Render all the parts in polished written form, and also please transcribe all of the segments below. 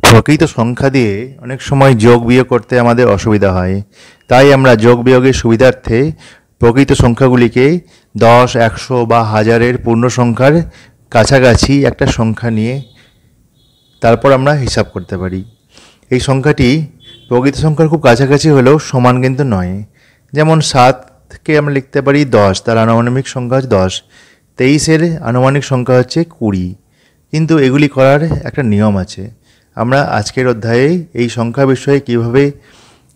প্রকৃত সংখ্যা দিয়ে অনেক সময় যোগ বিয়োগ করতে আমাদের অসুবিধা হয়, তাই আমরা যোগ বিয়োগের সুবিধার্থে প্রকৃত সংখ্যাগুলিকে 10, 100 বা 1000-এর পূর্ণ সংখ্যার কাছাকাছি একটা সংখ্যা নিয়ে তারপর আমরা হিসাব করতে পারি। এই সংখ্যাটি প্রকৃত সংখ্যার খুব কাছাকাছি হলেও সমান কিন্তু নয়। যেমন 7কে আমরা লিখতে পারি 10, তার আনুমানিক সংখ্যা হচ্ছে 10। 23-এর আনুমানিক সংখ্যা হচ্ছে 20। কিন্তু এগুলি করার একটা নিয়ম আছে। আমরা আজকের অধ্যায়ে এই সংখ্যা বিষয়ে কীভাবে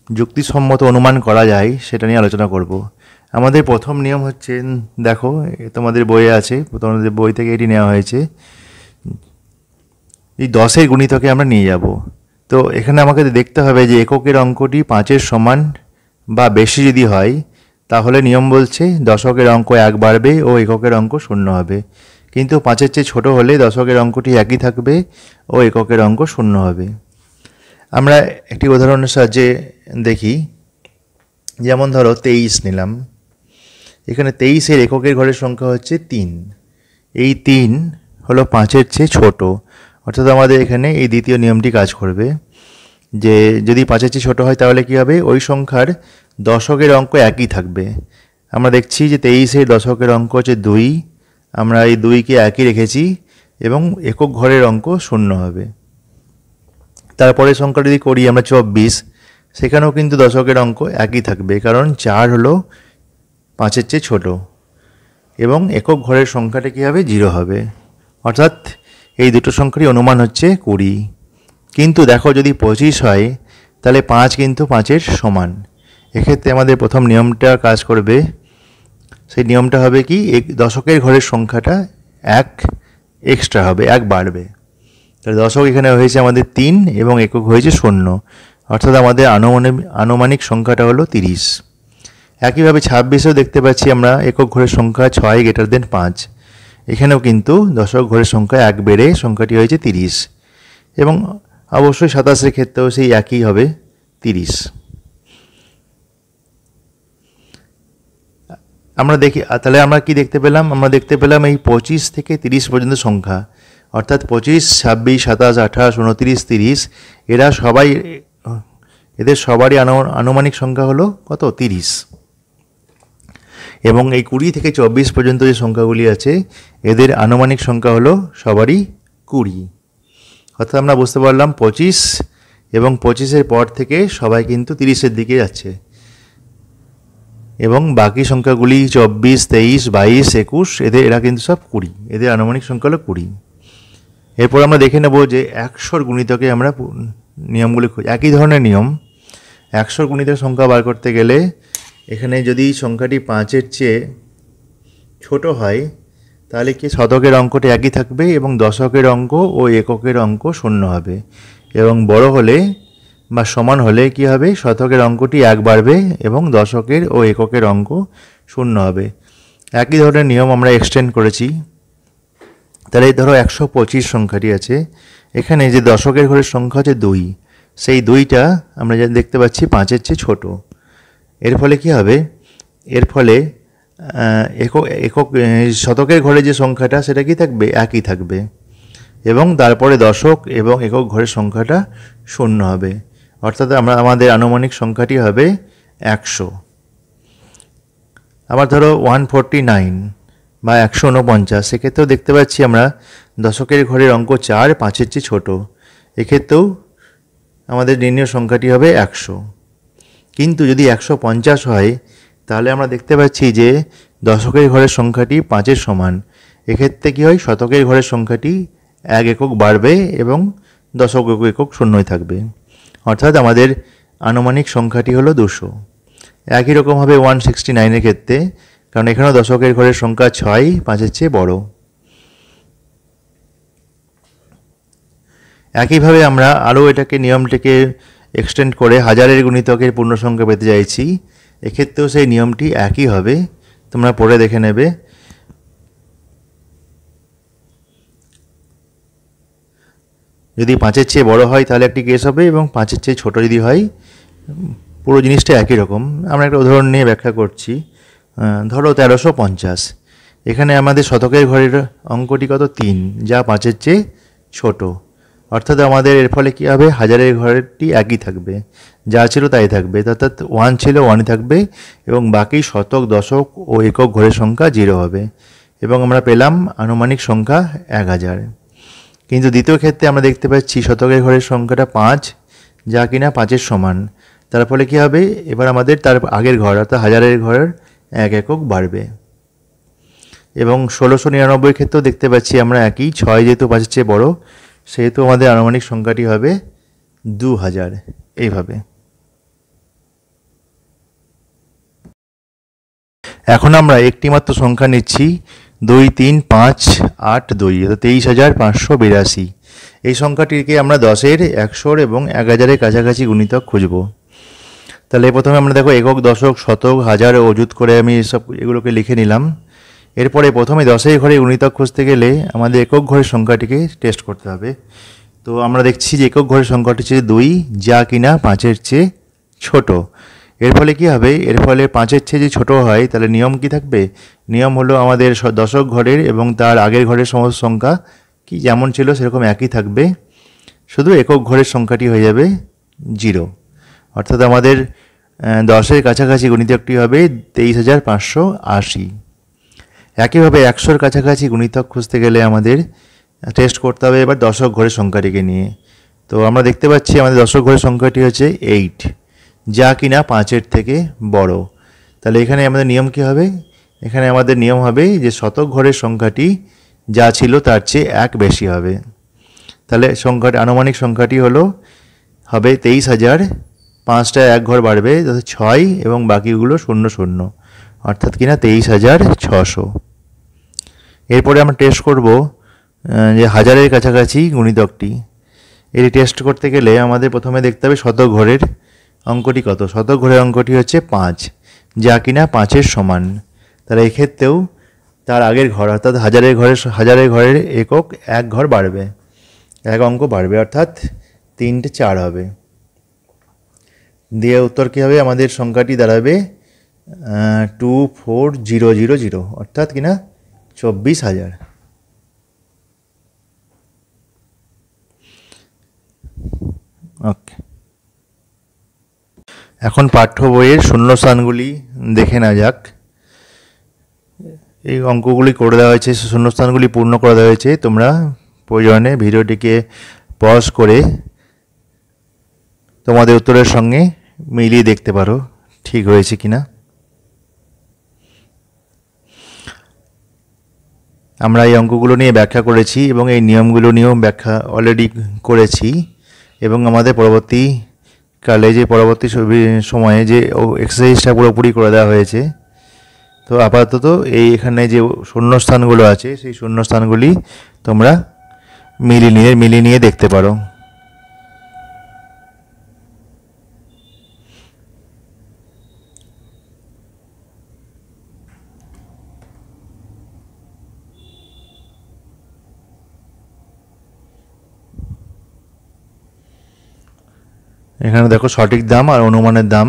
যুক্তিসম্মত অনুমান করা যায় সেটা নিয়ে আলোচনা করব। আমাদের প্রথম নিয়ম হচ্ছে, দেখো তোমাদের বইয়ে আছে, তোমাদের বই থেকে এটি নেওয়া হয়েছে। এই 10-এর গুণিতকে আমরা নিয়ে যাব। তো এখানে আমাকে দেখতে হবে যে এককের অঙ্কটি 5-এর সমান বা বেশি যদি হয় তাহলে নিয়ম বলছে দশকের অঙ্ক 1 বাড়বে ও এককের অঙ্ক 0 হবে। কিন্তু 5-এর চেয়ে ছোটো হলে দশকের অঙ্কটি একই থাকবে ও এককের অঙ্ক 0 হবে। আমরা একটি উদাহরণের সাহায্যে দেখি। যেমন ধরো 23 নিলাম। এখানে 23-এর এককের ঘরের সংখ্যা হচ্ছে 3। এই 3 হলো 5-এর চেয়ে ছোট, অর্থাৎ আমাদের এখানে এই দ্বিতীয় নিয়মটি কাজ করবে যে যদি 5-এর চেয়ে ছোটো হয় তাহলে কী হবে, ওই সংখ্যার দশকের অঙ্ক একই থাকবে। আমরা দেখছি যে 23-এর দশকের অঙ্ক হচ্ছে 2, আমরা এই 2কে একই রেখেছি এবং একক ঘরের অঙ্ক 0 হবে। তারপরে সংখ্যা যদি করি আমরা 24, সেখানেও কিন্তু দশকের অঙ্ক একই থাকবে, কারণ 4 হলো 5-এর চেয়ে ছোটো এবং একক ঘরের সংখ্যাটা কী হবে, 0 হবে। অর্থাৎ এই দুটো সংখ্যারই অনুমান হচ্ছে 20। কিন্তু দেখো যদি 25 হয় তাহলে 5 কিন্তু 5-এর সমান। এক্ষেত্রে আমাদের প্রথম নিয়মটা কাজ করবে। সেই নিয়মটা হবে কি, দশকের ঘরের সংখ্যাটা 1 এক্সট্রা হবে, 1 বাড়বে। তাহলে দশক এখানে হয়েছে আমাদের 3 এবং একক হয়েছে 0, অর্থাৎ আমাদের আনুমানিক সংখ্যাটা হলো 30। একইভাবে 26-এও দেখতে পাচ্ছি আমরা একক ঘরের সংখ্যা 6 > 5। এখানেও কিন্তু দশক ঘরের সংখ্যা 1 বেড়ে সংখ্যাটি হয়েছে 30 এবং অবশ্যই 27-এর ক্ষেত্রেও সেই একই হবে, 30। আমরা দেখি তাহলে আমরা কি দেখতে পেলাম, আমরা দেখতে পেলাম এই 25 থেকে 30 পর্যন্ত সংখ্যা, অর্থাৎ 25, 26, 27, 28, 29, 30 এদের সবারই আনুমানিক সংখ্যা হলো কত, 30। এবং এই 20 থেকে 24 পর্যন্ত যে সংখ্যাগুলি আছে এদের আনুমানিক সংখ্যা হলো সবারই 20। অর্থাৎ আমরা বুঝতে পারলাম 25 এবং 25-এর পর থেকে সবাই কিন্তু 30-এর দিকে যাচ্ছে এবং বাকি সংখ্যাগুলি 24, 23, 22, 21 এরা কিন্তু সব 20, এদের আনুমানিক সংখ্যা হলো 20। এরপর আমরা দেখে নেব যে 100-র গুণিতকে আমরা নিয়মগুলি একই ধরনের নিয়ম। 100-র গুণিতক সংখ্যা বার করতে গেলে এখানে যদি সংখ্যাটি 5-এর চেয়ে ছোট হয় তাহলে কি শতকের অঙ্কটি একই থাকবে এবং দশকের অঙ্ক ও এককের অঙ্ক 0 হবে, এবং বড় হলে বা সমান হলে কি হবে, শতকের অঙ্কটি 1 বাড়বে এবং দশকের ও এককের অঙ্ক 0 হবে। একই ধরনের নিয়ম আমরা এক্সটেন্ড করেছি। তাহলে ধরো 125 সংখ্যাটি আছে, এখানে যে দশকের ঘরের সংখ্যা হচ্ছে 2, সেই 2টা আমরা যা দেখতে পাচ্ছি 5-এর চেয়ে ছোট। এর ফলে কি হবে, এর ফলে একক শতকের ঘরে যে সংখ্যাটা সেটা কি থাকবে, একই থাকবে এবং তারপরে দশক এবং একক ঘরের সংখ্যাটা 0 হবে। অর্থাৎ আমাদের আনুমানিক সংখ্যাটি হবে 100। আবার ধরো 149 বা 149, সেক্ষেত্রেও দেখতে পাচ্ছি আমরা দশকের ঘরের অঙ্ক 4, 5-এর চেয়ে ছোট। এক্ষেত্রেও আমাদের নির্ণয় সংখ্যাটি হবে 100। কিন্তু যদি 150 হয় তাহলে আমরা দেখতে পাচ্ছি যে দশকের ঘরের সংখ্যাটি 5-এর সমান। এক্ষেত্রে কী হয়, শতকের ঘরের সংখ্যাটি 1 একক বাড়বে এবং দশক একক 0 থাকবে। অর্থাৎ আমাদের আনুমানিক সংখ্যাটি হলো 200। একই রকমভাবে 169-এর ক্ষেত্রে, কারণ এখানেও দশকের ঘরের সংখ্যা 6, 5-এর চেয়ে বড়। একইভাবে আমরা আরও নিয়মটিকে এক্সটেন্ড করে 1000-এর গুণিতকের পূর্ণ সংখ্যা পেতে চাইছি। এক্ষেত্রেও সেই নিয়মটি একই হবে, তোমরা পড়ে দেখে নেবে। যদি 5-এর চেয়ে বড় হয় তাহলে একটি কেস হবে এবং 5-এর চেয়ে ছোট যদি হয়, পুরো জিনিসটা একই রকম। আমরা একটা উদাহরণ নিয়ে ব্যাখ্যা করছি। ধরো 1350, এখানে আমাদের শতকের ঘরের অঙ্কটি কত, 3, যা 5-এর চেয়ে ছোট। অর্থাৎ আমাদের এর ফলে কী হবে, হাজারের ঘরটি একই থাকবে, যা ছিল তাই থাকবে, অর্থাৎ 1 ছিল 1ই থাকবে এবং বাকি শতক, দশক ও একক ঘরের সংখ্যা 0 হবে এবং আমরা পেলাম আনুমানিক সংখ্যা 1000। কিন্তু দ্বিতীয় ক্ষেত্রে আমরা দেখতে পাচ্ছি শতকের ঘরের সংখ্যাটা 5, যা কিনা 5-এর সমান। তার ফলে কী হবে, এবার আমাদের তার আগের ঘর অর্থাৎ হাজারের ঘরের 1 একক বাড়বে। এবং 1699 ক্ষেত্রেও দেখতে পাচ্ছি আমরা একই, 6 যেহেতু 5-এর চেয়ে বড়, সেহেতু আমাদের আনুমানিক সংখ্যাটি হবে 2000। এইভাবে এখন আমরা একটি মাত্র সংখ্যা নিচ্ছি, 2, 3, 5, 8, 2, 23,582। এই সংখ্যাটিকে আমরা 10-এর, 100-র এবং 1000-এর কাছাকাছি গুণিতক খুঁজব। তাহলে প্রথমে আমরা দেখো একক, দশক, শতক, হাজার অযুত করে আমি এগুলোকে লিখে নিলাম। এরপরে প্রথমে 10-এর ঘরে গুণিতক খুঁজতে গেলে আমাদের একক ঘরের সংখ্যাটিকে টেস্ট করতে হবে। তো আমরা দেখছি যে একক ঘরের সংখ্যাটি হচ্ছে 2, যা কিনা 5-এর চেয়ে ছোট। এর ফলে কী হবে, এর ফলে 5-এর চেয়ে যদি ছোটো হয় তাহলে নিয়ম কি থাকবে, নিয়ম হলো আমাদের দশক ঘরের এবং তার আগের ঘরের সমস্ত সংখ্যা কি যেমন ছিল সেরকম একই থাকবে, শুধু একক ঘরের সংখ্যাটি হয়ে যাবে 0। অর্থাৎ আমাদের 10-এর কাছাকাছি গুণিতকটি হবে 23,580। একইভাবে 100-র কাছাকাছি গুণিতক খুঁজতে গেলে আমাদের টেস্ট করতে হবে এবার দশক ঘরের সংখ্যাটিকে নিয়ে। তো আমরা দেখতে পাচ্ছি আমাদের দশক ঘরের সংখ্যাটি হচ্ছে 8, যা কিনা 5-এর থেকে বড়। তাহলে এখানে আমাদের নিয়ম কী হবে, এখানে আমাদের নিয়ম হবে যে শতক ঘরের সংখ্যাটি যা ছিল তার চেয়ে 1 বেশি হবে। তাহলে সংখ্যাটি আনুমানিক সংখ্যাটি হবে 23,000, 5টা 1 ঘর বাড়বে 6 এবং বাকিগুলো 0 0, অর্থাৎ কিনা 23,600। এরপরে আমরা টেস্ট করব যে হাজারের কাছাকাছি গুণিতকটি। এটি টেস্ট করতে গেলে আমাদের প্রথমে দেখতে হবে শতক ঘরের অঙ্কটি কত। শতক ঘরের অঙ্কটি হচ্ছে 5, যা কিনা 5-এর সমান। তাহলে এক্ষেত্রেও তার আগের ঘর অর্থাৎ হাজারের ঘরের একক 1 ঘর বাড়বে, 1 অঙ্ক বাড়বে, অর্থাৎ 3টে 4 হবে। দিয়ে উত্তর কী হবে, আমাদের সংখ্যাটি দাঁড়াবে 24,000, অর্থাৎ কিনা 24,000। ওকে, এখন পাঠ্য বইয়ের শূন্যস্থানগুলি দেখে নেওয়া যাক। এই অঙ্কগুলি করে দেওয়া হয়েছে, শূন্যস্থানগুলি পূর্ণ করে দেওয়া হয়েছে। তোমরা প্রয়োজনে ভিডিওটিকে পজ করে তোমাদের উত্তরের সঙ্গে মিলিয়ে দেখতে পারো ঠিক হয়েছে কিনা। আমরা এই অঙ্কগুলো নিয়ে ব্যাখ্যা করেছি এবং এই নিয়মগুলো নিয়েও ব্যাখ্যা অলরেডি করেছি এবং আমাদের পরবর্তীকালে যে পরবর্তী সময়ে যে এক্সারসাইজটা পুরোপুরি করে দেওয়া হয়েছে। তো আপাতত এখানে যে শূন্যস্থানগুলো আছে সেই শূন্যস্থানগুলি তোমরা মিলিয়ে নিয়ে দেখতে পারো। এখানে দেখো সঠিক দাম আর অনুমানের দাম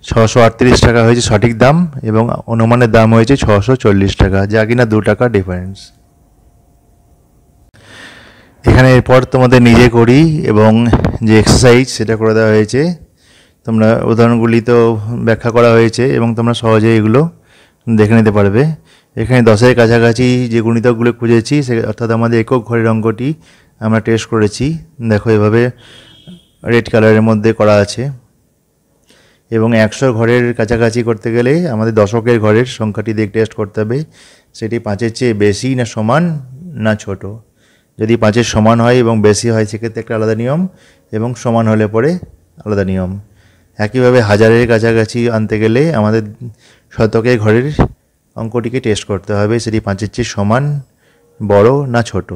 638 টাকা হয়েছে সঠিক দাম এবং অনুমানের দাম হয়েছে 640 টাকা, যা কিনা 2 টাকা ডিফারেন্স। এখানে এরপর তোমাদের নিজে করি এবং যে এক্সারসাইজ সেটা করে দেওয়া হয়েছে। তোমরা উদাহরণগুলি তো ব্যাখ্যা করা হয়েছে এবং তোমরা সহজে এগুলো দেখে নিতে পারবে। এখানে 10-এর কাছাকাছি যে গুণিতকগুলো খুঁজেছি অর্থাৎ আমাদের একক ঘরের অঙ্কটি আমরা টেস্ট করেছি। দেখো এভাবে রেড কালারের মধ্যে করা আছে। এবং 100 ঘরের কাছাকাছি করতে গেলে আমাদের দশকের ঘরের সংখ্যাটি দিয়ে টেস্ট করতে হবে, সেটি 5-এর চেয়ে বেশি না সমান না ছোট। যদি 5-এর সমান হয় এবং বেশি হয় সেক্ষেত্রে একটা আলাদা নিয়ম এবং সমান হলে পরে আলাদা নিয়ম। একইভাবে হাজারের কাছাকাছি আনতে গেলে আমাদের শতকের ঘরের অঙ্কটিকে টেস্ট করতে হবে, সেটি 5-এর চেয়ে সমান, বড় না ছোট।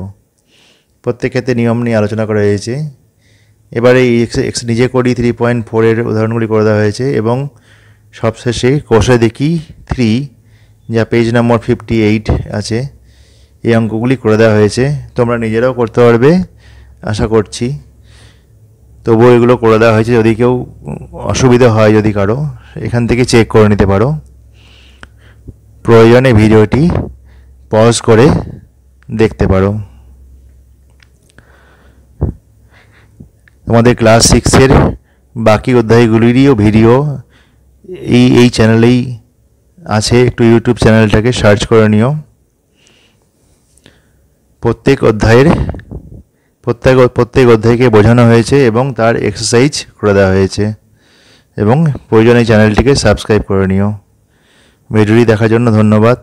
প্রত্যেক ক্ষেত্রে নিয়ম নিয়ে আলোচনা করা হয়েছে। এবারে এই নিজে করি 3.4-এর উদাহরণগুলি করে দেওয়া হয়েছে এবং সবশেষে কোষে দেখি 3, যা পেজ নম্বর 58 আছে, এই অঙ্কগুলি করে দেওয়া হয়েছে। তোমরা নিজেরাও করতে পারবে আশা করছি, তবুও এগুলো করে দেওয়া হয়েছে। যদি কেউ অসুবিধা হয় যদি কারো, এখান থেকে চেক করে নিতে পারো। প্রয়োজনে ভিডিওটি পজ করে দেখতে পারো। তোমাদের ক্লাস 6-এর বাকি অধ্যায়গুলিরও ভিডিও এই চ্যানেলেই আছে, একটু ইউটিউব চ্যানেলটাকে সার্চ করে নিও। প্রত্যেক অধ্যায়কে বোঝানো হয়েছে এবং তার এক্সারসাইজ করে দেওয়া হয়েছে, এবং প্রয়োজনে চ্যানেলটিকে সাবস্ক্রাইব করে নিও। ভিডিওটি দেখার জন্য ধন্যবাদ।